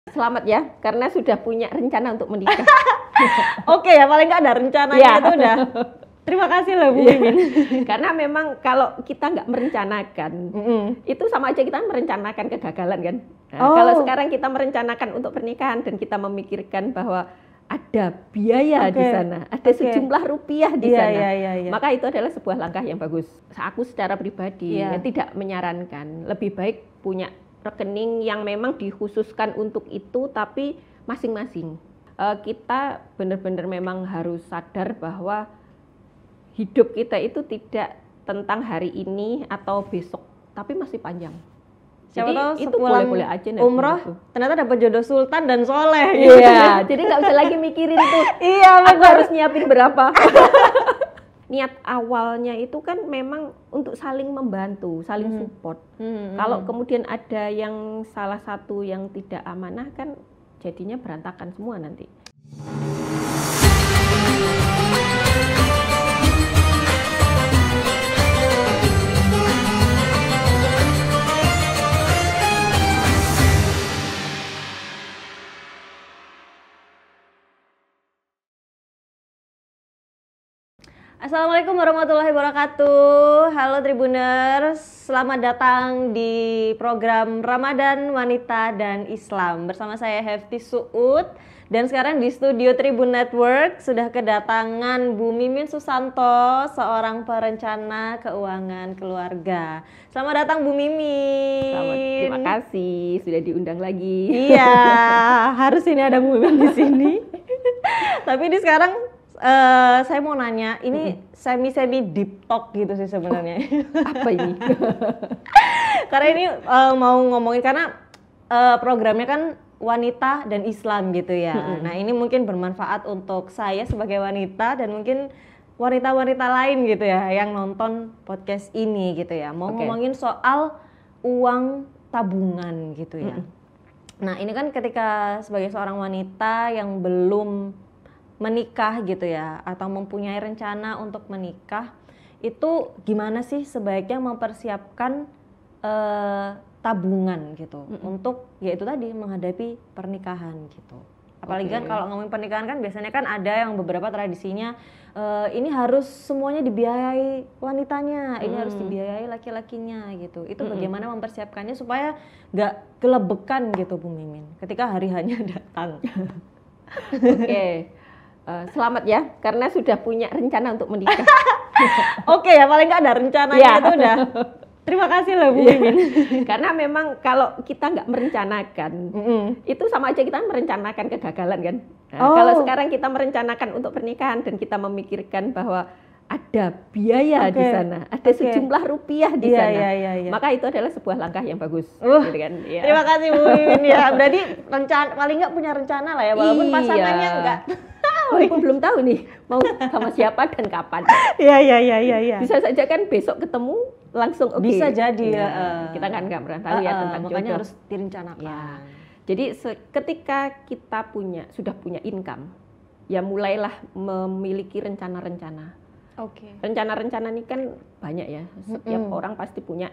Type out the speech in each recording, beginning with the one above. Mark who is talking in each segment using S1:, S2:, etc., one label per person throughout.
S1: Selamat ya, karena sudah punya rencana untuk menikah.
S2: Oke ya, paling nggak ada rencananya
S1: Ya.
S2: itu udah. Terima kasih loh Bu Mimin.
S1: Karena memang kalau kita nggak merencanakan, itu sama aja kita merencanakan kegagalan kan. Nah, kalau sekarang kita merencanakan untuk pernikahan dan kita memikirkan bahwa ada biaya di sana, ada sejumlah rupiah di sana, maka itu adalah sebuah langkah yang bagus. Aku secara pribadi tidak menyarankan, lebih baik punya rekening yang memang dikhususkan untuk itu, tapi masing-masing. Kita benar-benar memang harus sadar bahwa hidup kita itu tidak tentang hari ini atau besok, tapi masih panjang.
S2: Siapa
S1: jadi
S2: tahu
S1: itu boleh-boleh aja
S2: umroh
S1: itu.
S2: Ternyata dapat jodoh sultan dan soleh.
S1: Iya, jadi nggak usah lagi mikirin tuh.
S2: Iya,
S1: aku harus nyiapin berapa. Niat awalnya itu kan memang untuk saling membantu, saling support. Kalau kemudian ada yang salah satu yang tidak amanah kan jadinya berantakan semua nanti.
S2: Assalamualaikum warahmatullahi wabarakatuh. Halo Tribuners, selamat datang di program Ramadan Wanita dan Islam bersama saya Hefti Suud. Dan sekarang di studio Tribun Network sudah kedatangan Bu Mimin Susanto, seorang perencana keuangan keluarga. Selamat datang Bu Mimin.
S1: Terima kasih sudah diundang lagi.
S2: Iya, harus ini ada Bu Mimin di sini. Tapi di sekarang saya mau nanya, ini semi deep talk gitu sih sebenarnya.
S1: Apa ini?
S2: Karena ini mau ngomongin karena programnya kan wanita dan Islam gitu ya. Nah ini mungkin bermanfaat untuk saya sebagai wanita dan mungkin wanita-wanita lain gitu ya yang nonton podcast ini gitu ya. Mau ngomongin soal uang tabungan gitu ya. Nah ini kan ketika sebagai seorang wanita yang belum menikah gitu ya atau mempunyai rencana untuk menikah, itu gimana sih sebaiknya mempersiapkan tabungan gitu untuk yaitu tadi menghadapi pernikahan gitu. Apalagi kan kalau ngomongin pernikahan kan biasanya kan ada yang beberapa tradisinya ini harus semuanya dibiayai wanitanya, ini harus dibiayai laki-lakinya gitu. Itu bagaimana mempersiapkannya supaya nggak gelebekan gitu Bu Mimin ketika hari hanya datang.
S1: Selamat ya, karena sudah punya rencana untuk menikah.
S2: Oke ya, paling nggak ada rencananya itu udah. Terima kasih loh Bu Mimin.
S1: Karena memang kalau kita nggak merencanakan, itu sama aja kita merencanakan kegagalan kan. Nah, kalau sekarang kita merencanakan untuk pernikahan dan kita memikirkan bahwa ada biaya di sana, ada sejumlah rupiah di sana, maka itu adalah sebuah langkah yang bagus. Gitu kan? Ya.
S2: Terima kasih Bu Mimin ya. Berarti paling nggak punya rencana lah ya, walaupun pasangannya enggak.
S1: Walaupun belum tahu nih mau sama siapa dan kapan.
S2: Iya.
S1: Bisa saja kan besok ketemu langsung
S2: Bisa jadi ya.
S1: Kita kan nggak pernah tahu ya tentang
S2: makanya
S1: jodoh.
S2: harus direncanakan.
S1: Ya. Jadi ketika kita sudah punya income, ya mulailah memiliki rencana-rencana. Rencana-rencana ini kan banyak ya. Setiap orang pasti punya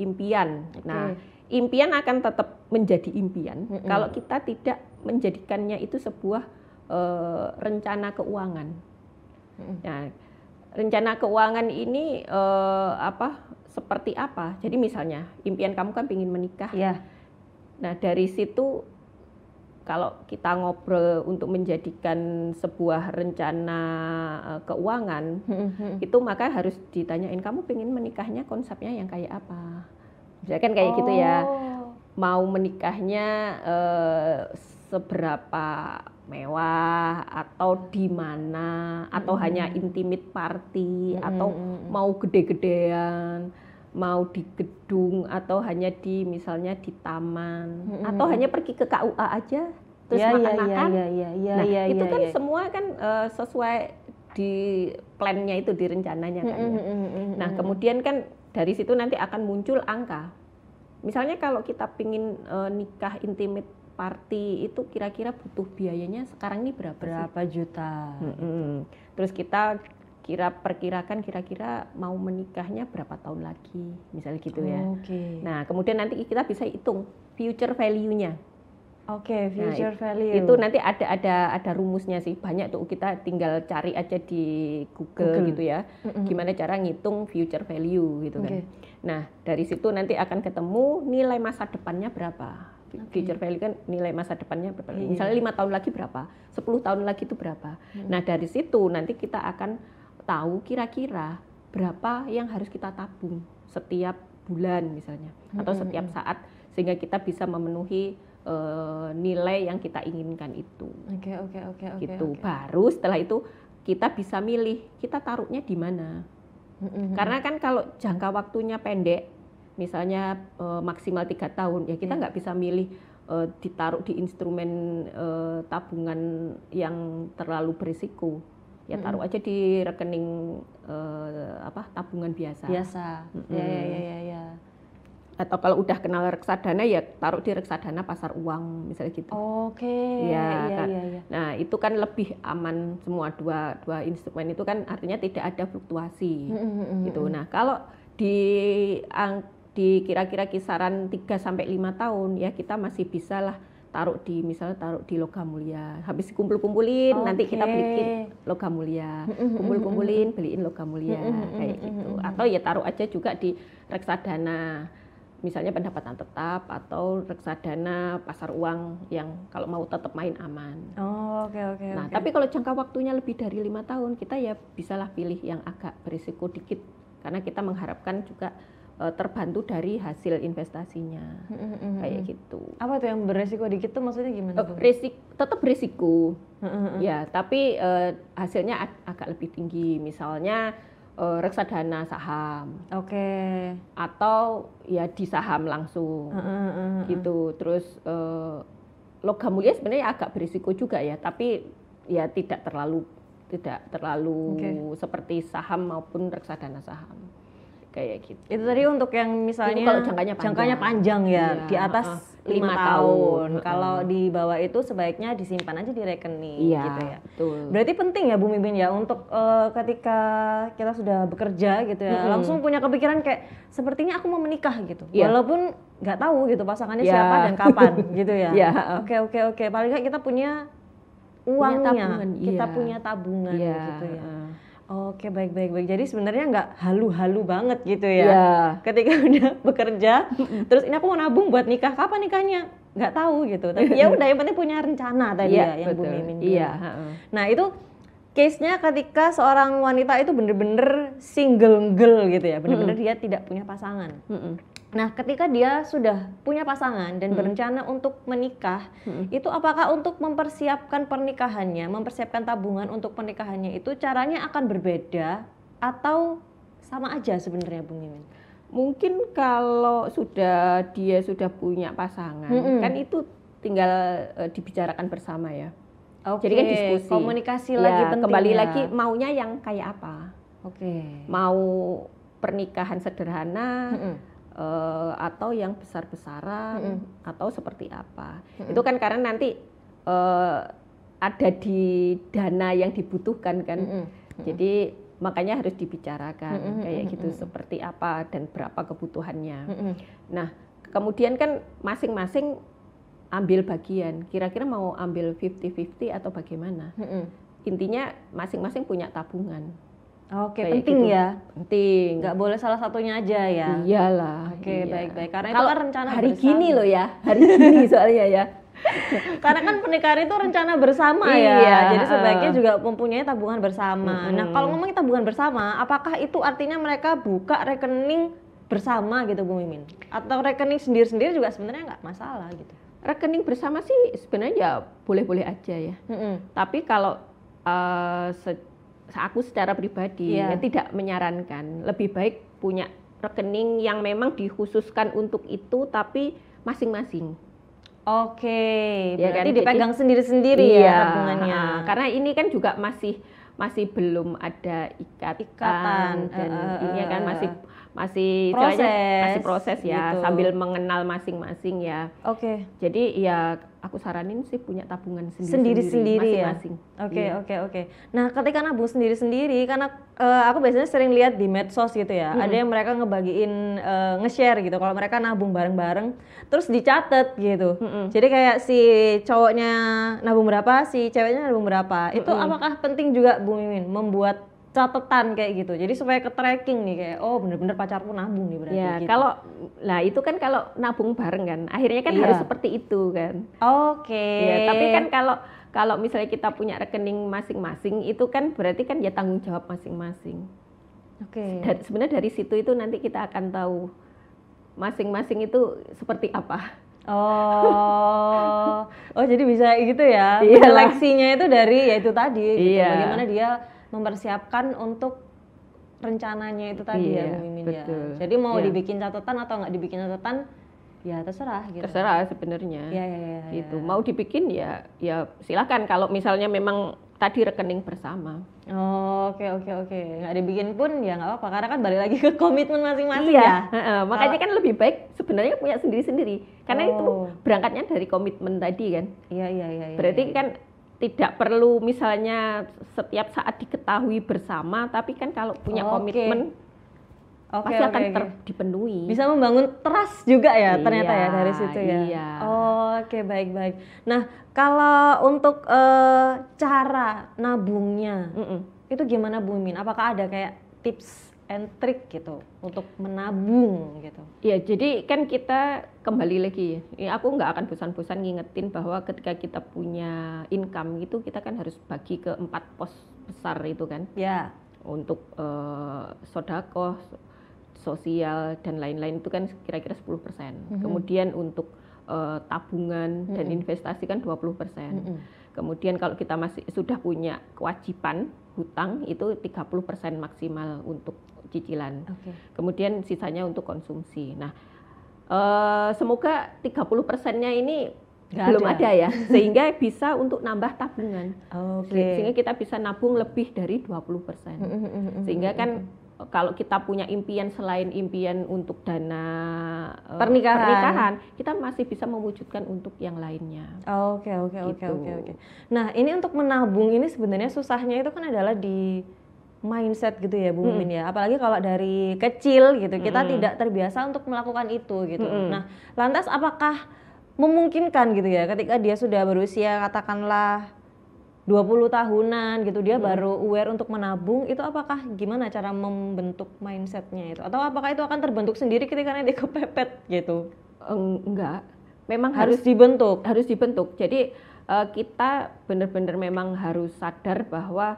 S1: impian. Nah, impian akan tetap menjadi impian kalau kita tidak menjadikannya itu sebuah rencana keuangan. Nah, rencana keuangan ini seperti apa? Jadi misalnya impian kamu kan ingin menikah. Nah dari situ kalau kita ngobrol untuk menjadikan sebuah rencana keuangan, itu maka harus ditanyain kamu pengen menikahnya konsepnya yang kayak apa? Misalkan kayak gitu ya. Mau menikahnya seberapa mewah atau di mana atau hanya intimate party atau mau gede-gedean, mau di gedung atau hanya di misalnya di taman atau hanya pergi ke KUA aja terus makan-makan. Nah, itu kan semua kan sesuai di plannya itu, di rencananya kan. Nah, kemudian kan dari situ nanti akan muncul angka. Misalnya kalau kita pingin nikah intimate party itu kira-kira butuh biayanya sekarang ini berapa
S2: juta.
S1: Terus kita perkirakan kira-kira mau menikahnya berapa tahun lagi, misalnya gitu ya. Nah kemudian nanti kita bisa hitung future value-nya.
S2: Oke, future value.
S1: Itu nanti ada rumusnya sih, banyak tuh, kita tinggal cari aja di Google. Gitu ya. Gimana cara ngitung future value gitu kan. Nah, dari situ nanti akan ketemu nilai masa depannya berapa. Future value kan nilai masa depannya berapa. Misalnya 5 tahun lagi berapa, 10 tahun lagi itu berapa. Nah, dari situ nanti kita akan tahu kira-kira berapa yang harus kita tabung setiap bulan misalnya, atau setiap saat, sehingga kita bisa memenuhi nilai yang kita inginkan itu.
S2: Oke.
S1: Gitu. Baru setelah itu kita bisa milih kita taruhnya di mana. Karena kan kalau jangka waktunya pendek, misalnya maksimal 3 tahun, ya kita nggak bisa milih ditaruh di instrumen tabungan yang terlalu berisiko. Ya taruh aja di rekening tabungan biasa.
S2: Ya.
S1: Atau kalau udah kenal reksadana ya taruh di reksadana pasar uang misalnya gitu. Ya. Nah, itu kan lebih aman semua, dua instrumen itu kan artinya tidak ada fluktuasi. Gitu. Nah, kalau di kira-kira kisaran 3 sampai 5 tahun ya kita masih bisa lah misalnya taruh di logam mulia. Habis kumpul-kumpulin nanti kita beliin logam mulia. Kumpul-kumpulin beliin logam mulia kayak gitu. Atau ya taruh aja juga di reksadana, misalnya pendapatan tetap atau reksadana pasar uang yang kalau mau tetap main aman. Nah, tapi kalau jangka waktunya lebih dari 5 tahun, kita ya bisalah pilih yang agak berisiko dikit, karena kita mengharapkan juga terbantu dari hasil investasinya. Kayak gitu.
S2: Apa tuh yang berisiko dikit tuh maksudnya gimana?
S1: Tetap berisiko. Ya, tapi hasilnya agak lebih tinggi. Misalnya reksadana saham. Atau ya di saham langsung. Gitu. Terus logam mulia sebenarnya agak berisiko juga ya, tapi ya tidak terlalu seperti saham maupun reksadana saham. Kayak gitu.
S2: Itu tadi untuk yang misalnya
S1: kalau jangkanya
S2: panjang ya, di atas 5 tahun. Kalau di bawah itu sebaiknya disimpan aja di rekening gitu ya.
S1: Betul.
S2: Berarti penting ya Bu Mimin ya untuk ketika kita sudah bekerja gitu ya, langsung punya kepikiran kayak sepertinya aku mau menikah gitu. Walaupun nggak tahu gitu pasangannya siapa dan kapan gitu ya. Oke. Paling nggak kita punya uangnya, kita punya tabungan gitu ya. Oke, baik. Jadi sebenarnya nggak halu-halu banget gitu ya. Ketika udah bekerja, terus ini aku mau nabung buat nikah, kapan nikahnya? Nggak tahu gitu. Tapi ya udah, yang penting punya rencana tadi yang Bu Mimin bilang. Nah, itu case-nya ketika seorang wanita itu bener-bener single girl gitu ya, bener-bener dia tidak punya pasangan. Nah, ketika dia sudah punya pasangan dan berencana untuk menikah, itu apakah untuk mempersiapkan pernikahannya, mempersiapkan tabungan untuk pernikahannya itu caranya akan berbeda atau sama aja sebenarnya Bu Mimin?
S1: Mungkin kalau dia sudah punya pasangan, kan itu tinggal dibicarakan bersama ya. Jadi kan diskusi.
S2: Komunikasi lagi penting.
S1: Kembali lagi maunya yang kayak apa? Mau pernikahan sederhana, atau yang besar-besaran, atau seperti apa. Itu kan karena nanti ada di dana yang dibutuhkan kan. Jadi makanya harus dibicarakan kayak gitu, seperti apa dan berapa kebutuhannya. Nah, kemudian kan masing-masing ambil bagian, kira-kira mau ambil 50-50 atau bagaimana. Intinya masing-masing punya tabungan.
S2: Penting gitu. Ya.
S1: Penting.
S2: Nggak boleh salah satunya aja ya.
S1: Iyalah.
S2: Baik. Karena itu kan rencana
S1: hari
S2: bersama.
S1: Gini loh ya, hari gini soalnya ya.
S2: Karena kan pernikahan itu rencana bersama ya. Jadi sebaiknya juga mempunyai tabungan bersama. Nah, kalau ngomongin tabungan bersama, apakah itu artinya mereka buka rekening bersama gitu Bu Mimin? Atau rekening sendiri-sendiri juga sebenarnya nggak masalah gitu?
S1: Rekening bersama sih sebenarnya ya boleh-boleh aja ya. Tapi kalau aku secara pribadi ya tidak menyarankan, lebih baik punya rekening yang memang dikhususkan untuk itu tapi masing-masing.
S2: Berarti dipegang sendiri-sendiri ya tabungannya.
S1: Karena ini kan juga masih belum ada ikatan dan ini kan masih proses ya, gitu. Sambil mengenal masing-masing ya. Jadi ya aku saranin sih punya tabungan
S2: sendiri-sendiri
S1: masing-masing.
S2: Oke. Nah, ketika nabung sendiri-sendiri, karena aku biasanya sering lihat di medsos gitu ya, ada yang mereka ngebagiin nge-share gitu kalau mereka nabung bareng-bareng terus dicatat gitu. Jadi kayak si cowoknya nabung berapa, si ceweknya nabung berapa. Itu apakah penting juga Bu Mimin membuat catatan kayak gitu, jadi supaya ke tracking nih kayak oh bener-bener pacarku nabung nih berarti
S1: ya,
S2: gitu.
S1: Kalau nah itu kan kalau nabung bareng kan akhirnya kan harus seperti itu kan. Ya, tapi kan kalau misalnya kita punya rekening masing-masing itu kan berarti kan ya tanggung jawab masing-masing. Sebenarnya dari situ itu nanti kita akan tahu masing-masing itu seperti apa.
S2: Oh jadi bisa gitu ya. Seleksinya itu dari ya itu tadi gitu. Bagaimana dia mempersiapkan untuk rencananya itu tadi ya Bu Mimin ya. Jadi mau dibikin catatan atau nggak dibikin catatan ya terserah gitu.
S1: Terserah sebenarnya.
S2: Iya.
S1: Gitu. Mau dibikin ya silakan kalau misalnya memang tadi rekening bersama.
S2: Oke. Nggak dibikin pun ya nggak apa-apa karena kan balik lagi ke komitmen masing-masing ya.
S1: Makanya kan lebih baik sebenarnya punya sendiri-sendiri karena itu berangkatnya dari komitmen tadi kan.
S2: Iya.
S1: Berarti kan tidak perlu misalnya setiap saat diketahui bersama, tapi kan kalau punya komitmen pasti akan dipenuhi.
S2: Bisa membangun trust juga ya ternyata ya dari situ ya.
S1: Iya.
S2: Oke, baik. Nah, kalau untuk cara nabungnya itu gimana Bu Mimin? Apakah ada kayak tips and trick gitu untuk menabung gitu?
S1: Ya, jadi kan kita kembali lagi ya, aku nggak akan bosan-bosan ngingetin bahwa ketika kita punya income gitu kita kan harus bagi ke 4 pos besar itu kan.
S2: Ya.
S1: Untuk sedekah, sosial dan lain-lain itu kan kira-kira 10%. Kemudian untuk tabungan dan investasi kan 20%. Kemudian kalau kita masih sudah punya kewajiban hutang itu 30% maksimal untuk cicilan. Kemudian sisanya untuk konsumsi. Nah, semoga 30%-nya ini belum ada ya, sehingga bisa untuk nambah tabungan. Sehingga kita bisa nabung lebih dari 20%. Sehingga kan kalau kita punya impian selain impian untuk dana pernikahan, kita masih bisa mewujudkan untuk yang lainnya.
S2: Oke. Nah, ini untuk menabung ini sebenarnya susahnya itu kan adalah di mindset gitu ya Bu Mimin ya. Apalagi kalau dari kecil gitu kita tidak terbiasa untuk melakukan itu gitu. Nah, lantas apakah memungkinkan gitu ya ketika dia sudah berusia katakanlah 20 tahunan gitu dia baru aware untuk menabung, itu apakah gimana cara membentuk mindsetnya itu? Atau apakah itu akan terbentuk sendiri ketika nanti kepepet gitu?
S1: Enggak, memang
S2: harus dibentuk.
S1: Harus dibentuk. Jadi kita benar-benar memang harus sadar bahwa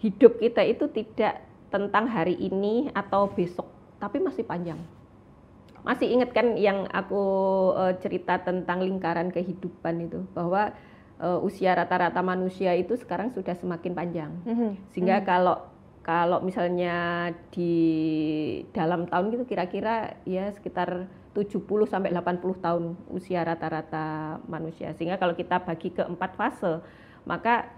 S1: hidup kita itu tidak tentang hari ini atau besok, tapi masih panjang. Masih ingat kan yang aku cerita tentang lingkaran kehidupan itu, bahwa usia rata-rata manusia itu sekarang sudah semakin panjang. Sehingga kalau misalnya di dalam tahun gitu kira-kira ya sekitar 70 sampai 80 tahun usia rata-rata manusia. Sehingga kalau kita bagi ke 4 fase, maka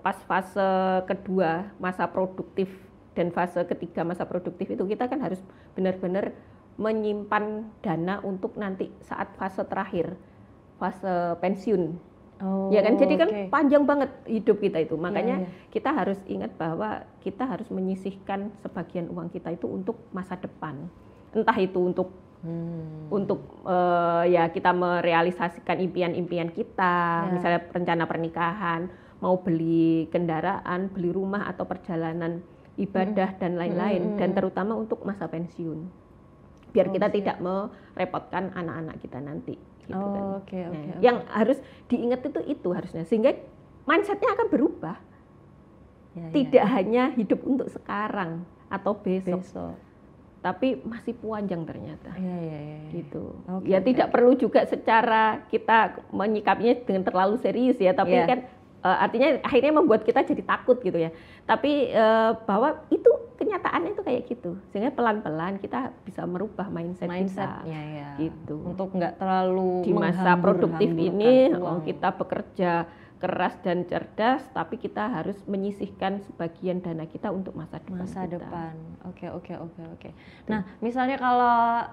S1: pas fase kedua masa produktif dan fase ketiga masa produktif itu kita kan harus benar-benar menyimpan dana untuk nanti saat fase terakhir, fase pensiun. Ya kan, jadi kan panjang banget hidup kita itu. Makanya kita harus ingat bahwa kita harus menyisihkan sebagian uang kita itu untuk masa depan. Entah itu untuk ya kita merealisasikan impian-impian kita, misalnya rencana pernikahan, mau beli kendaraan, beli rumah atau perjalanan ibadah dan lain-lain, dan terutama untuk masa pensiun. Biar kita tidak merepotkan anak-anak kita nanti. Gitu kan. Yang harus diingat itu harusnya, sehingga mindsetnya akan berubah. Tidak hanya hidup untuk sekarang atau besok. Tapi masih panjang ternyata. Gitu. Tidak perlu juga secara kita menyikapinya dengan terlalu serius ya, tapi kan artinya akhirnya membuat kita jadi takut gitu ya. Tapi bahwa itu kenyataannya itu kayak gitu, sehingga pelan-pelan kita bisa merubah mindsetnya
S2: ya.
S1: Gitu.
S2: Untuk nggak terlalu
S1: di masa produktif ini kita bekerja keras dan cerdas, tapi kita harus menyisihkan sebagian dana kita untuk masa depan.
S2: Oke. Nah, misalnya kalau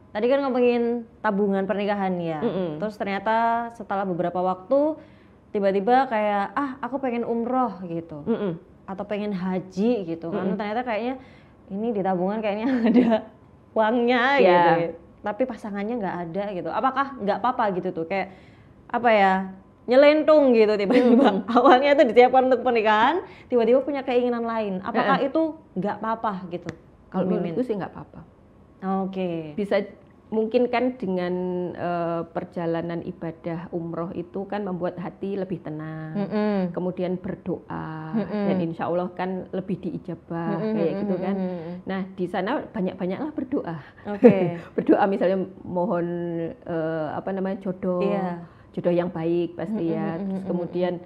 S2: tadi kan ngomongin tabungan pernikahan ya. Terus ternyata setelah beberapa waktu tiba-tiba kayak aku pengen umroh gitu. Atau pengen haji gitu kan. Ternyata kayaknya ini di tabungan kayaknya ada uangnya gitu. Tapi pasangannya nggak ada gitu. Apakah nggak apa-apa gitu tuh kayak apa ya? Nyelentung gitu tiba-tiba. Awalnya itu disiapkan untuk pernikahan, tiba-tiba punya keinginan lain. Apakah itu nggak apa-apa gitu?
S1: Kalau menurutku sih nggak apa-apa.
S2: Oke.
S1: Bisa mungkin kan dengan perjalanan ibadah umroh itu kan membuat hati lebih tenang, kemudian berdoa dan insya Allah kan lebih diijabah kayak gitu kan. Nah di sana banyak-banyaklah berdoa. Berdoa misalnya mohon jodoh, jodoh yang baik pasti ya. Terus kemudian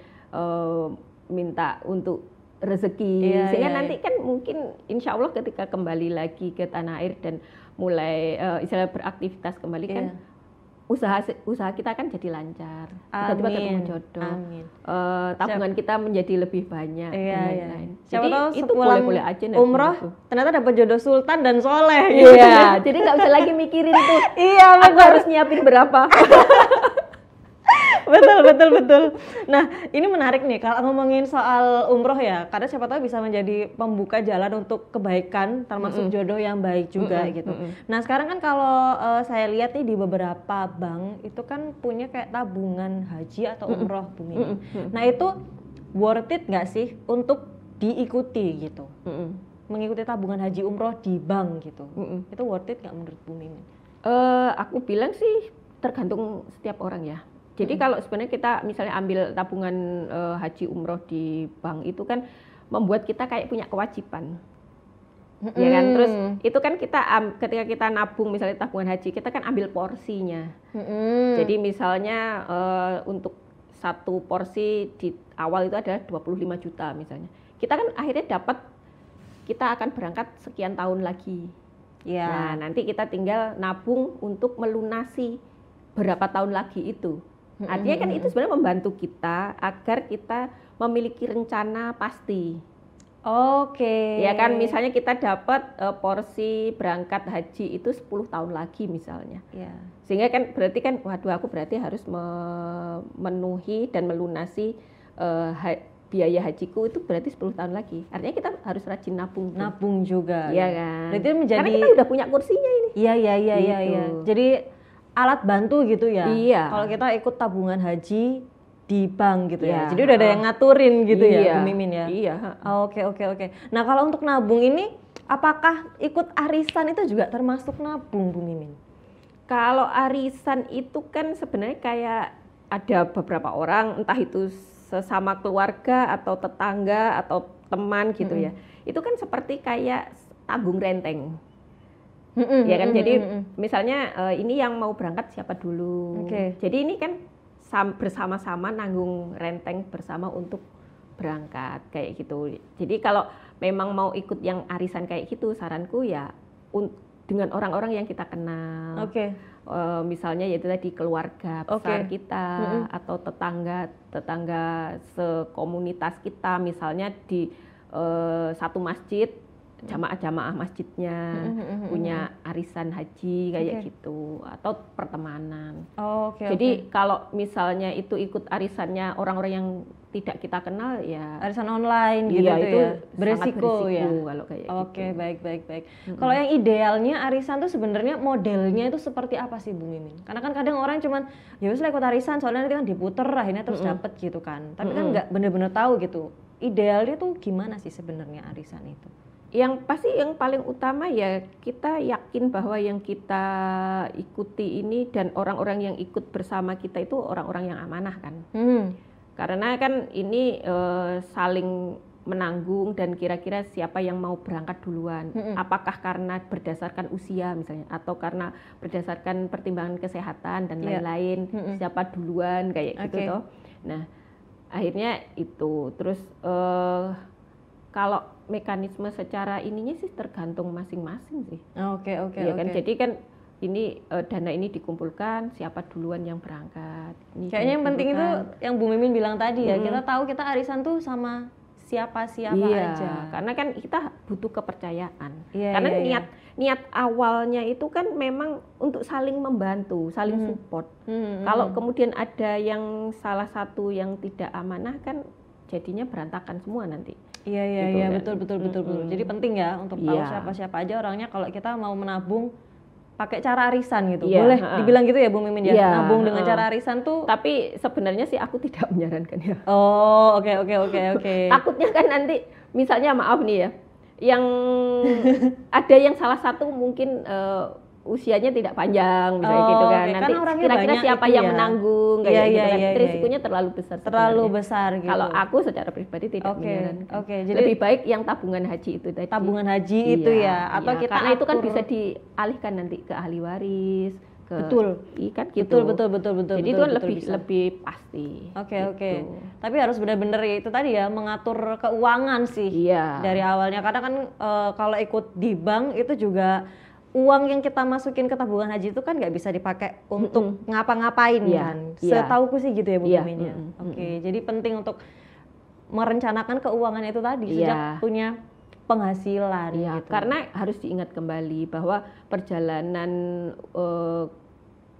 S1: minta untuk rezeki, sehingga nanti kan mungkin insya Allah ketika kembali lagi ke tanah air dan mulai istilah beraktivitas kembali kan usaha kita kan jadi lancar, tiba-tiba ketemu jodoh, tabungan kita menjadi lebih banyak dan lain-lain.
S2: Siapa tahu
S1: itu boleh-boleh aja
S2: umroh ternyata dapat jodoh sultan dan soleh.
S1: Iya, jadi nggak usah lagi mikirin tuh. Aku harus nyiapin berapa.
S2: betul. Nah, ini menarik nih kalau ngomongin soal umroh ya, karena siapa tahu bisa menjadi pembuka jalan untuk kebaikan, termasuk jodoh yang baik juga gitu. Nah, sekarang kan kalau saya lihat nih di beberapa bank itu kan punya kayak tabungan haji atau umroh, Bu Mimin. Nah, itu worth it nggak sih untuk diikuti gitu? Mengikuti tabungan haji umroh di bank gitu. Itu worth it nggak menurut Bu Mimin?
S1: Aku bilang sih tergantung setiap orang ya. Jadi kalau sebenarnya kita misalnya ambil tabungan haji umroh di bank itu kan membuat kita kayak punya kewajiban, ya kan. Terus itu kan kita ketika kita nabung misalnya tabungan haji kita kan ambil porsinya. Jadi misalnya untuk satu porsi di awal itu adalah 25 juta misalnya. Kita kan akhirnya dapat, kita akan berangkat sekian tahun lagi. Nah nanti kita tinggal nabung untuk melunasi berapa tahun lagi itu. Artinya kan itu sebenarnya membantu kita agar kita memiliki rencana pasti. Ya kan, misalnya kita dapat porsi berangkat haji itu 10 tahun lagi misalnya. Sehingga kan berarti kan waduh aku berarti harus memenuhi dan melunasi biaya hajiku itu berarti 10 tahun lagi. Artinya kita harus rajin nabung.
S2: Nabung juga.
S1: Iya kan.
S2: Berarti menjadi,
S1: karena kita udah punya kursinya ini.
S2: Iya. Jadi alat bantu gitu ya.
S1: Iya.
S2: Kalau kita ikut tabungan haji di bank gitu ya. Jadi udah ada yang ngaturin gitu ya, Bu Mimin ya.
S1: Iya.
S2: Oke. Nah, kalau untuk nabung ini apakah ikut arisan itu juga termasuk nabung, Bu Mimin?
S1: Kalau arisan itu kan sebenarnya kayak ada beberapa orang, entah itu sesama keluarga atau tetangga atau teman gitu ya. Itu kan seperti kayak tabung renteng. Ya kan, jadi misalnya ini yang mau berangkat siapa dulu. Jadi ini kan bersama-sama nanggung renteng bersama untuk berangkat kayak gitu. Jadi kalau memang mau ikut yang arisan kayak gitu, saranku ya dengan orang-orang yang kita kenal. Misalnya yaitu tadi keluarga besar kita atau tetangga sekomunitas kita, misalnya di satu masjid. Jamaah masjidnya punya arisan haji kayak gitu, atau pertemanan. Jadi kalau misalnya itu ikut arisannya orang-orang yang tidak kita kenal ya
S2: arisan online gitu
S1: itu
S2: ya, beresiko ya
S1: kalau kayak gitu.
S2: Baik. Kalau yang idealnya arisan tuh sebenarnya modelnya itu seperti apa sih, Bu Mimin? Karena kan kadang orang cuman ya wis ikut arisan soalnya nanti kan diputer akhirnya terus dapet gitu kan. Tapi kan nggak bener-bener tahu gitu. Idealnya tuh gimana sih sebenarnya arisan itu?
S1: Yang pasti yang paling utama ya kita yakin bahwa yang kita ikuti ini dan orang-orang yang ikut bersama kita itu orang-orang yang amanah kan. Karena kan ini saling menanggung dan kira-kira siapa yang mau berangkat duluan. Apakah karena berdasarkan usia misalnya atau karena berdasarkan pertimbangan kesehatan dan lain-lain, siapa duluan kayak gitu toh. Nah, akhirnya itu terus kalau mekanisme secara ininya sih tergantung masing-masing sih. Ya kan, jadi kan ini dana ini dikumpulkan, siapa duluan yang berangkat.
S2: Kayaknya yang penting itu yang Bu Mimin bilang tadi ya, kita tahu kita arisan tuh sama siapa-siapa aja.
S1: Karena kan kita butuh kepercayaan. Karena niat awalnya itu kan memang untuk saling membantu, saling support. Kalau kemudian ada yang salah satu yang tidak amanah kan jadinya berantakan semua nanti.
S2: Iya, betul. Jadi penting ya untuk tahu siapa-siapa aja orangnya kalau kita mau menabung pakai cara arisan gitu. Boleh dibilang gitu ya Bu Mimin ya? Nabung dengan cara arisan tuh.
S1: Tapi sebenarnya sih aku tidak menyarankan ya.
S2: Oh, oke.
S1: Takutnya kan nanti misalnya maaf nih ya, yang ada yang salah satu mungkin usianya tidak panjang misalnya gitu kan. Nanti kira-kira siapa yang menanggung kayak gitu kan. Risikonya terlalu besar.
S2: Terlalu besar gitu.
S1: Kalau aku secara pribadi tidak menyarankan. Jadi lebih baik yang tabungan haji itu tadi.
S2: Tabungan haji itu ya, atau kita
S1: karena itu kan bisa dialihkan nanti ke ahli waris.
S2: Betul.
S1: Kan gitu.
S2: Betul.
S1: Jadi itu kan lebih pasti.
S2: Oke. Tapi harus benar-benar itu tadi ya, mengatur keuangan sih dari awalnya. Karena kan kalau ikut di bank itu juga uang yang kita masukin ke tabungan haji itu kan nggak bisa dipakai untuk ngapa-ngapain kan. Setauku sih gitu ya Bu Mimin ya. Oke, jadi penting untuk merencanakan keuangan itu tadi sejak punya penghasilan gitu.
S1: Karena harus diingat kembali bahwa perjalanan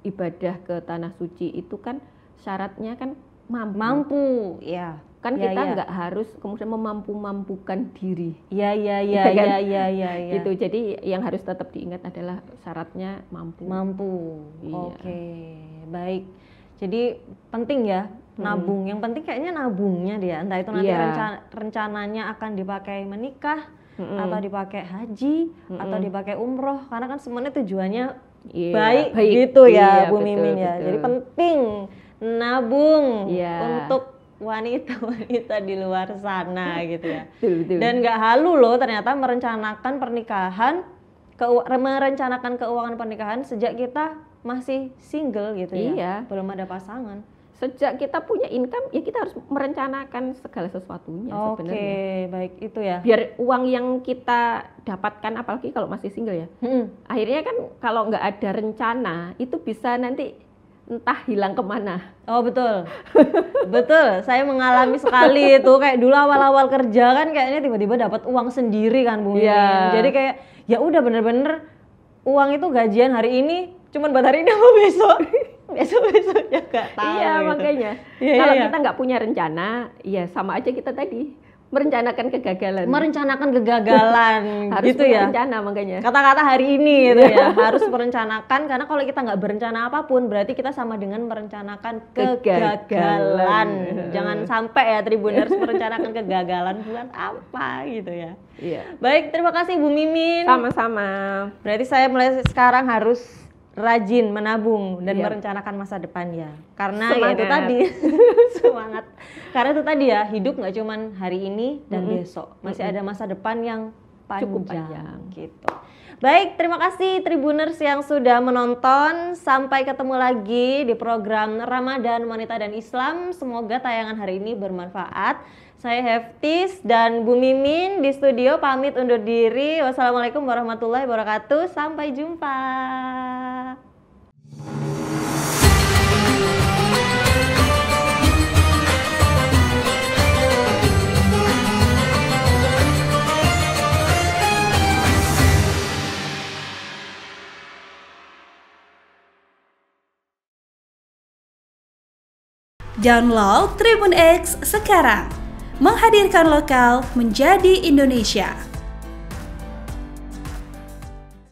S1: ibadah ke tanah suci itu kan syaratnya kan mampu. Kan kita nggak harus kemudian memampukan diri. Iya. Gitu. Jadi yang harus tetap diingat adalah syaratnya mampu.
S2: Oke, baik. Jadi penting ya nabung. Yang penting kayaknya nabungnya dia. Entah itu nanti rencananya akan dipakai menikah, atau dipakai haji, atau dipakai umroh. Karena kan semuanya tujuannya baik gitu ya Bu Mimin ya. Jadi penting nabung untuk wanita-wanita di luar sana gitu ya.
S1: Betul.
S2: Dan nggak halu loh ternyata merencanakan keuangan pernikahan sejak kita masih single gitu ya. Belum ada pasangan.
S1: Sejak kita punya income ya kita harus merencanakan segala sesuatunya sebenarnya.
S2: Oke, baik itu ya.
S1: Biar uang yang kita dapatkan apalagi kalau masih single ya. Akhirnya kan kalau nggak ada rencana itu bisa nanti entah hilang kemana.
S2: Oh betul. Saya mengalami sekali itu, kayak dulu awal-awal kerja kan kayaknya tiba-tiba dapat uang sendiri kan Bu Mimin. Jadi kayak ya udah bener-bener uang itu gajian hari ini cuman buat hari ini apa besok. Besok-besoknya gak tahu.
S1: Gitu. Makanya kalau kita nggak punya rencana, ya sama aja kita tadi merencanakan kegagalan.
S2: Harus
S1: gitu ya. Rencana makanya.
S2: Kata-kata hari ini gitu ya, harus merencanakan, karena kalau kita nggak berencana apapun berarti kita sama dengan merencanakan kegagalan. Jangan sampai ya Tribuners merencanakan kegagalan buat apa gitu ya. Baik, terima kasih Bu Mimin.
S1: Sama-sama.
S2: Berarti saya mulai sekarang harus rajin menabung dan merencanakan masa depan ya. Karena ya itu tadi semangat. Karena itu tadi ya, hidup nggak cuman hari ini dan besok, masih ada masa depan yang
S1: cukup panjang
S2: gitu. Baik, terima kasih Tribuners yang sudah menonton. Sampai ketemu lagi di program Ramadan Wanita dan Islam. Semoga tayangan hari ini bermanfaat. Saya Heftis dan Bu Mimin di studio pamit undur diri. Wassalamualaikum warahmatullahi wabarakatuh. Sampai jumpa.
S3: Download Tribun X sekarang. Menghadirkan lokal menjadi Indonesia.